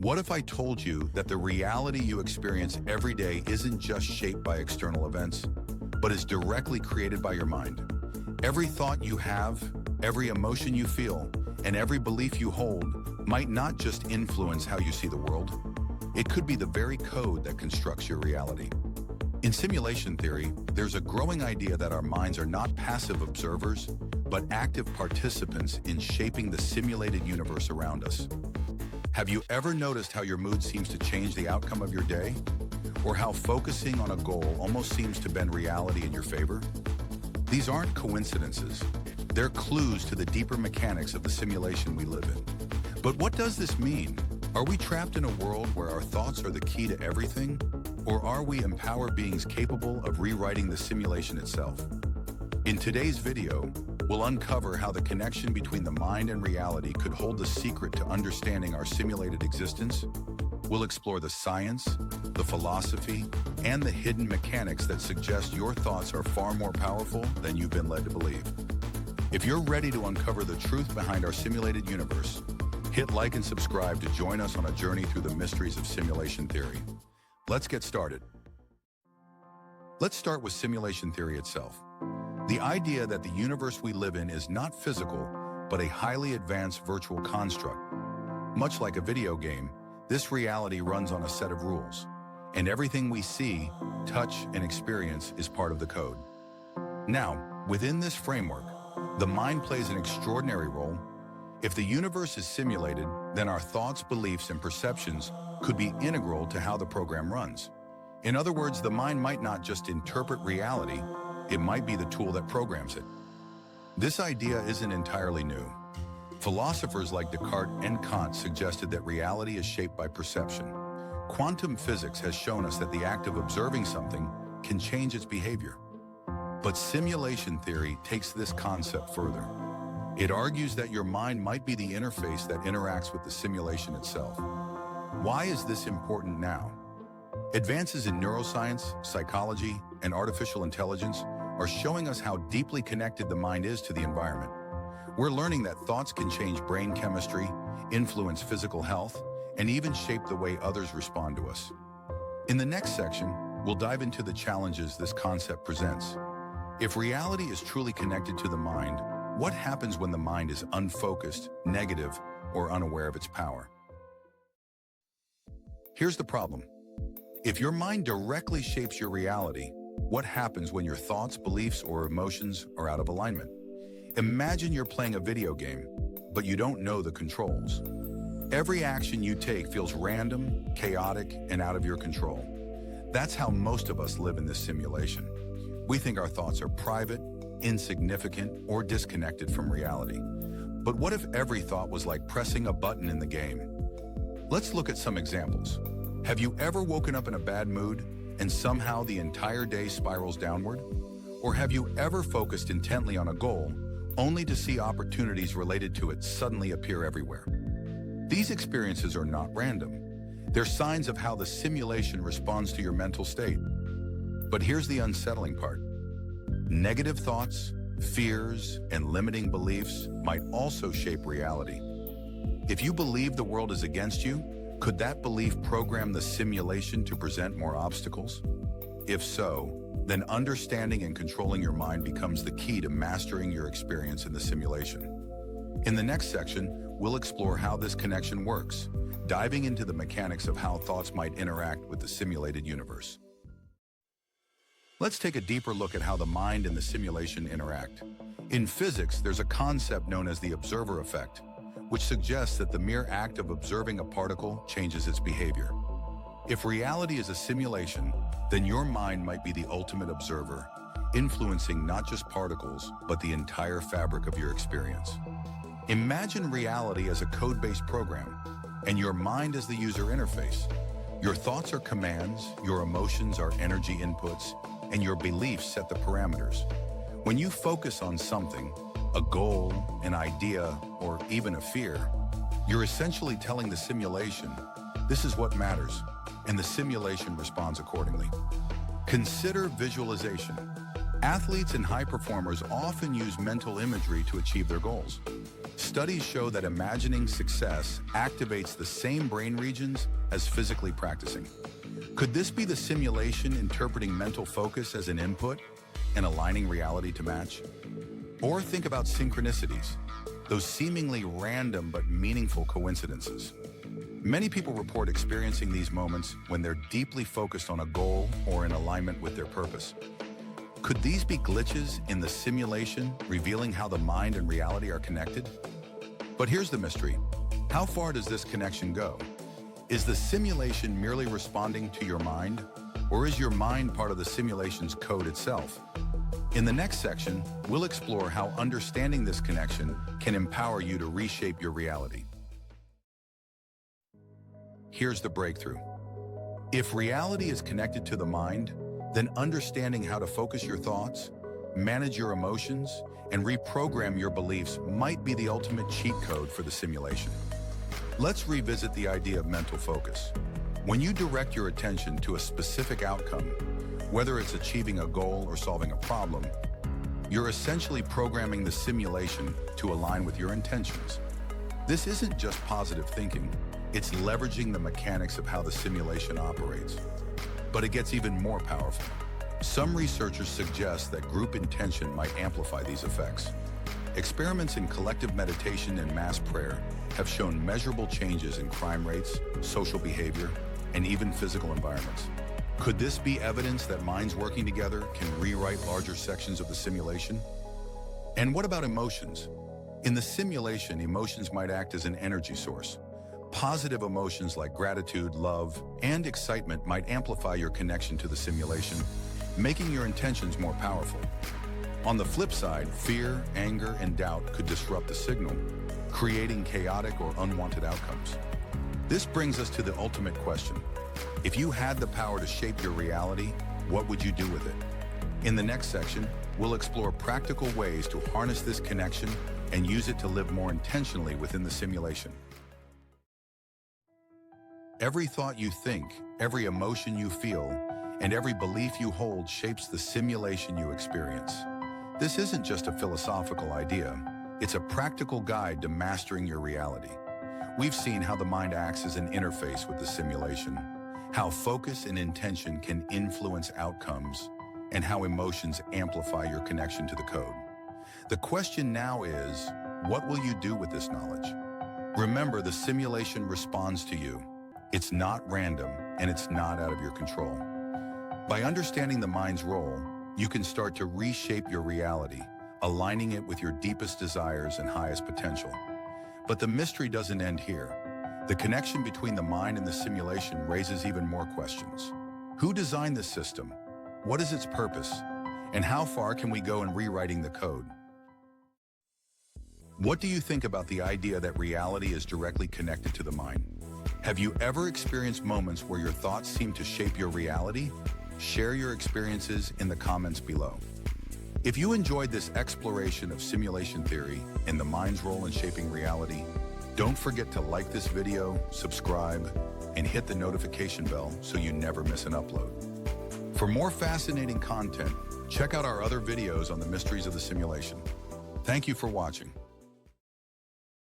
What if I told you that the reality you experience every day isn't just shaped by external events, but is directly created by your mind? Every thought you have, every emotion you feel, and every belief you hold might not just influence how you see the world. It could be the very code that constructs your reality. In simulation theory, there's a growing idea that our minds are not passive observers, but active participants in shaping the simulated universe around us. Have you ever noticed how your mood seems to change the outcome of your day? Or how focusing on a goal almost seems to bend reality in your favor? These aren't coincidences. They're clues to the deeper mechanics of the simulation we live in. But what does this mean? Are we trapped in a world where our thoughts are the key to everything? Or are we empowered beings capable of rewriting the simulation itself? In today's video, we'll uncover how the connection between the mind and reality could hold the secret to understanding our simulated existence. We'll explore the science, the philosophy, and the hidden mechanics that suggest your thoughts are far more powerful than you've been led to believe. If you're ready to uncover the truth behind our simulated universe, hit like and subscribe to join us on a journey through the mysteries of simulation theory. Let's get started. Let's start with simulation theory itself. The idea that the universe we live in is not physical, but a highly advanced virtual construct. Much like a video game, this reality runs on a set of rules, and everything we see, touch, and experience is part of the code. Now, within this framework, the mind plays an extraordinary role. If the universe is simulated, then our thoughts, beliefs, and perceptions could be integral to how the program runs. In other words, the mind might not just interpret reality, it might be the tool that programs it. This idea isn't entirely new. Philosophers like Descartes and Kant suggested that reality is shaped by perception. Quantum physics has shown us that the act of observing something can change its behavior. But simulation theory takes this concept further. It argues that your mind might be the interface that interacts with the simulation itself. Why is this important now? Advances in neuroscience, psychology, and artificial intelligence are showing us how deeply connected the mind is to the environment. We're learning that thoughts can change brain chemistry, influence physical health, and even shape the way others respond to us. In the next section, we'll dive into the challenges this concept presents. If reality is truly connected to the mind, what happens when the mind is unfocused, negative, or unaware of its power? Here's the problem. If your mind directly shapes your reality, what happens when your thoughts, beliefs, or emotions are out of alignment? Imagine you're playing a video game, but you don't know the controls. Every action you take feels random, chaotic, and out of your control. That's how most of us live in this simulation. We think our thoughts are private, insignificant, or disconnected from reality. But what if every thought was like pressing a button in the game? Let's look at some examples. Have you ever woken up in a bad mood and somehow the entire day spirals downward? Or have you ever focused intently on a goal only to see opportunities related to it suddenly appear everywhere? These experiences are not random. They're signs of how the simulation responds to your mental state. But here's the unsettling part. Negative thoughts, fears, and limiting beliefs might also shape reality. If you believe the world is against you, could that belief program the simulation to present more obstacles? If so, then understanding and controlling your mind becomes the key to mastering your experience in the simulation. In the next section, we'll explore how this connection works, diving into the mechanics of how thoughts might interact with the simulated universe. Let's take a deeper look at how the mind and the simulation interact. In physics, there's a concept known as the observer effect, which suggests that the mere act of observing a particle changes its behavior. If reality is a simulation, then your mind might be the ultimate observer, influencing not just particles, but the entire fabric of your experience. Imagine reality as a code-based program, and your mind as the user interface. Your thoughts are commands, your emotions are energy inputs, and your beliefs set the parameters. When you focus on something, a goal, an idea, or even a fear, you're essentially telling the simulation, this is what matters, and the simulation responds accordingly. Consider visualization. Athletes and high performers often use mental imagery to achieve their goals. Studies show that imagining success activates the same brain regions as physically practicing. Could this be the simulation interpreting mental focus as an input and aligning reality to match? Or think about synchronicities, those seemingly random but meaningful coincidences. Many people report experiencing these moments when they're deeply focused on a goal or in alignment with their purpose. Could these be glitches in the simulation, revealing how the mind and reality are connected? But here's the mystery. How far does this connection go? Is the simulation merely responding to your mind, or is your mind part of the simulation's code itself? In the next section, we'll explore how understanding this connection can empower you to reshape your reality. Here's the breakthrough. If reality is connected to the mind, then understanding how to focus your thoughts, manage your emotions, and reprogram your beliefs might be the ultimate cheat code for the simulation. Let's revisit the idea of mental focus. When you direct your attention to a specific outcome, whether it's achieving a goal or solving a problem, you're essentially programming the simulation to align with your intentions. This isn't just positive thinking, it's leveraging the mechanics of how the simulation operates. But it gets even more powerful. Some researchers suggest that group intention might amplify these effects. Experiments in collective meditation and mass prayer have shown measurable changes in crime rates, social behavior, and even physical environments. Could this be evidence that minds working together can rewrite larger sections of the simulation? And what about emotions? In the simulation, emotions might act as an energy source. Positive emotions like gratitude, love, and excitement might amplify your connection to the simulation, making your intentions more powerful. On the flip side, fear, anger, and doubt could disrupt the signal, creating chaotic or unwanted outcomes. This brings us to the ultimate question. If you had the power to shape your reality, what would you do with it? In the next section, we'll explore practical ways to harness this connection and use it to live more intentionally within the simulation. Every thought you think, every emotion you feel, and every belief you hold shapes the simulation you experience. This isn't just a philosophical idea, it's a practical guide to mastering your reality. We've seen how the mind acts as an interface with the simulation, how focus and intention can influence outcomes, and how emotions amplify your connection to the code. The question now is, what will you do with this knowledge? Remember, the simulation responds to you. It's not random, and it's not out of your control. By understanding the mind's role, you can start to reshape your reality, aligning it with your deepest desires and highest potential. But the mystery doesn't end here. The connection between the mind and the simulation raises even more questions. Who designed this system? What is its purpose? And how far can we go in rewriting the code? What do you think about the idea that reality is directly connected to the mind? Have you ever experienced moments where your thoughts seem to shape your reality? Share your experiences in the comments below. If you enjoyed this exploration of simulation theory and the mind's role in shaping reality, don't forget to like this video, subscribe, and hit the notification bell so you never miss an upload. For more fascinating content, check out our other videos on the mysteries of the simulation. Thank you for watching.